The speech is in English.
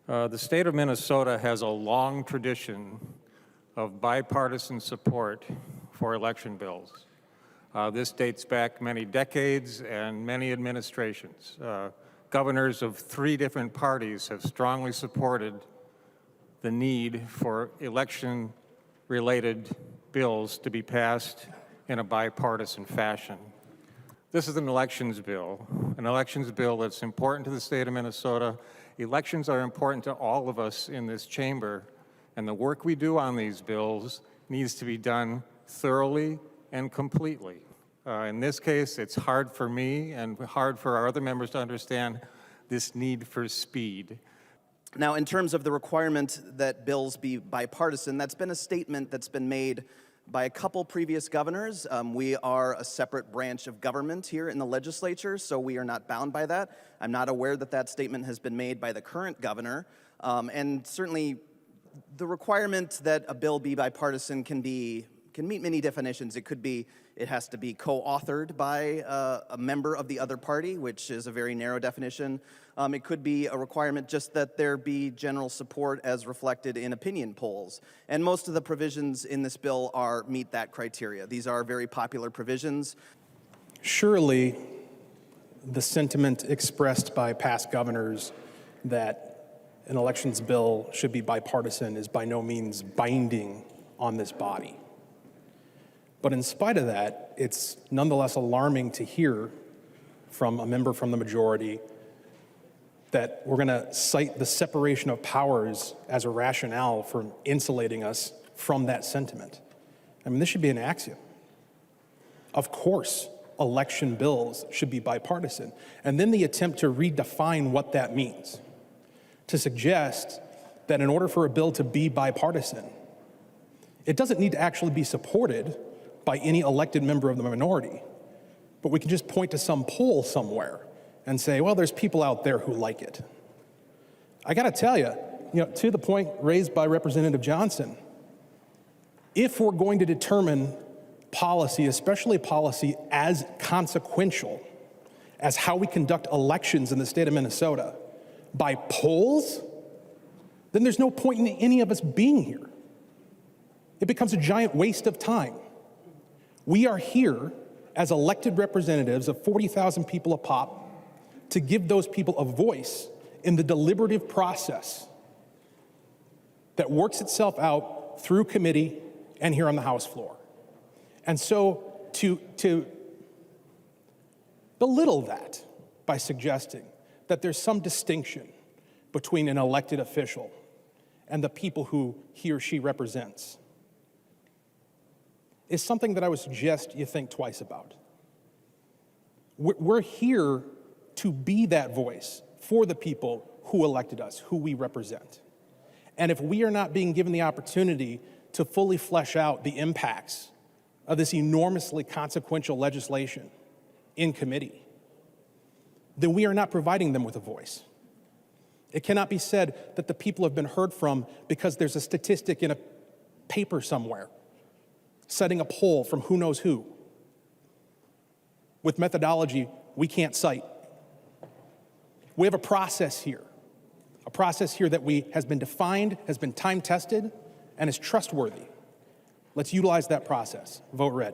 The state of Minnesota has a long tradition of bipartisan support for election bills. This dates back many decades and many administrations. Governors of 3 different parties have strongly supported the need for election-related bills to be passed in a bipartisan fashion. This is an elections bill that's important to the state of Minnesota. Elections are important to all of us in this chamber, and the work we do on these bills needs to be done thoroughly and completely. In this case, it's hard for me and hard for our other members to understand this need for speed. Now, in terms of the requirement that bills be bipartisan, that's been a statement that's been made by a couple previous governors. We are a separate branch of government here in the legislature, so we are not bound by that. I'm not aware that that statement has been made by the current governor. And certainly, the requirement that a bill be bipartisan can meet many definitions. It has to be co-authored by a member of the other party, which is a very narrow definition. It could be a requirement just that there be general support as reflected in opinion polls. And most of the provisions in this bill meet that criteria. These are very popular provisions. Surely, the sentiment expressed by past governors that an elections bill should be bipartisan is by no means binding on this body. But in spite of that, it's nonetheless alarming to hear from a member from the majority that we're going to cite the separation of powers as a rationale for insulating us from that sentiment. I mean, this should be an axiom. Of course, election bills should be bipartisan. And then the attempt to redefine what that means, to suggest that in order for a bill to be bipartisan, it doesn't need to actually be supported by any elected member of the minority, but we can just point to some poll somewhere and say, well, there's people out there who like it. I gotta tell you, to the point raised by Representative Johnson, if we're going to determine policy, especially policy as consequential as how we conduct elections in the state of Minnesota by polls, then there's no point in any of us being here. It becomes a giant waste of time. We are here as elected representatives of 40,000 people a pop to give those people a voice in the deliberative process that works itself out through committee and here on the House floor. And so to belittle that by suggesting that there's some distinction between an elected official and the people who he or she represents is something that I would suggest you think twice about. We're here to be that voice for the people who elected us, who we represent. And if we are not being given the opportunity to fully flesh out the impacts of this enormously consequential legislation in committee, then we are not providing them with a voice. It cannot be said that the people have been heard from because there's a statistic in a paper somewhere setting a poll from who knows who with methodology we can't cite. We have a process here that has been defined, has been time-tested, and is trustworthy. Let's utilize that process. Vote red.